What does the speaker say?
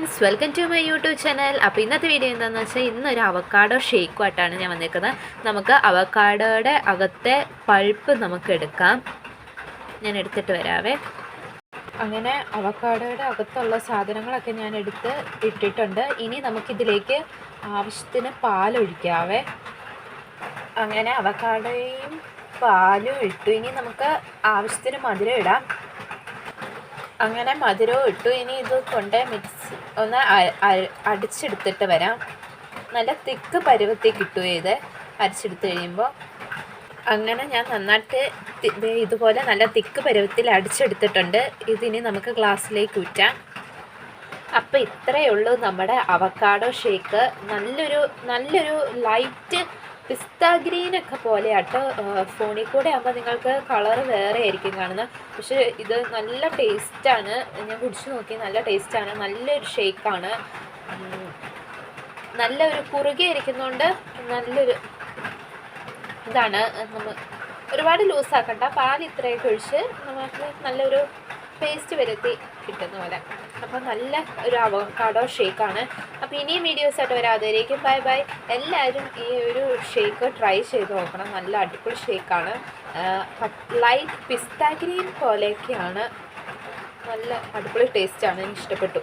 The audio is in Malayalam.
Friends, welcome to my YouTube channel. അപ്പോൾ ഇന്നത്തെ വീഡിയോ എന്താണെന്ന് വെച്ചാൽ ഇന്നൊരു അവക്കാഡോ ഷേക്കുമായിട്ടാണ് ഞാൻ വന്നിരിക്കുന്നത്. നമുക്ക് അവക്കാഡോയുടെ അകത്തെ പൾപ്പ് നമുക്ക് എടുക്കാം. ഞാൻ എടുത്തിട്ട് വരാവേ. അങ്ങനെ അവക്കാഡോയുടെ അകത്തുള്ള സാധനങ്ങളൊക്കെ ഞാൻ ഇട്ടിട്ടുണ്ട്. ഇനി നമുക്കിതിലേക്ക് ആവശ്യത്തിന് പാലൊഴിക്കാവേ. അങ്ങനെ അവക്കാഡോയും പാലും ഇട്ടു. ഇനി നമുക്ക് ആവശ്യത്തിന് മധുരം ഇടാം. അങ്ങനെ മധുരവും ഇട്ടു. ഇനി ഇത് കൊണ്ട് മിക്സ് ഒന്ന് അടിച്ചെടുത്തിട്ട് വരാം. നല്ല തിക്ക് പരുവത്തിൽ കിട്ടും ഇത് അരിച്ചെടുത്ത് കഴിയുമ്പോൾ. അങ്ങനെ ഞാൻ നന്നായിട്ട് ഇതുപോലെ നല്ല തിക്ക് പരുവത്തിൽ അടിച്ചെടുത്തിട്ടുണ്ട്. ഇതിനി നമുക്ക് ഗ്ലാസ്സിലേക്ക് ഊറ്റാം. അപ്പോൾ ഇത്രയേ ഉള്ളൂ നമ്മുടെ അവക്കാഡോ ഷേക്ക്. നല്ലൊരു ലൈറ്റ് പിസ്ത ഗ്രീനൊക്കെ പോലെ ആട്ടോ. ഫോണിൽ കൂടെ ആകുമ്പോൾ നിങ്ങൾക്ക് കളറ് വേറെ ആയിരിക്കും കാണുന്നത്. പക്ഷേ ഇത് നല്ല ടേസ്റ്റാണ്. ഞാൻ കുടിച്ച് നോക്കി, നല്ല ടേസ്റ്റാണ്. നല്ലൊരു ഷേക്കാണ്. നല്ലൊരു കുറുകെ ഇരിക്കുന്നതുകൊണ്ട് നല്ലൊരു ഇതാണ്. നമ്മൾ ഒരുപാട് ലൂസാക്കണ്ട. പാൽ ഇത്രയൊക്കെ ഒഴിച്ച് നമുക്ക് നല്ലൊരു പേസ്റ്റ് വരുത്തി കിട്ടുന്ന പോലെ. അപ്പോൾ നല്ല ഒരു അവക്കാഡോ ഷേക്കാണ്. അപ്പോൾ ഇനിയും വീഡിയോസായിട്ട് വരാതിരിക്കും. Bye bye. എല്ലാവരും ഈ ഒരു ഷേക്ക് ട്രൈ ചെയ്ത് നോക്കണം. നല്ല അടിപൊളി ഷേക്കാണ്. ലൈറ്റ് പിസ്ത ഗ്രീൻ പോലെയൊക്കെയാണ്. നല്ല അടിപൊളി ടേസ്റ്റാണ്. എനിക്ക് ഇഷ്ടപ്പെട്ടു.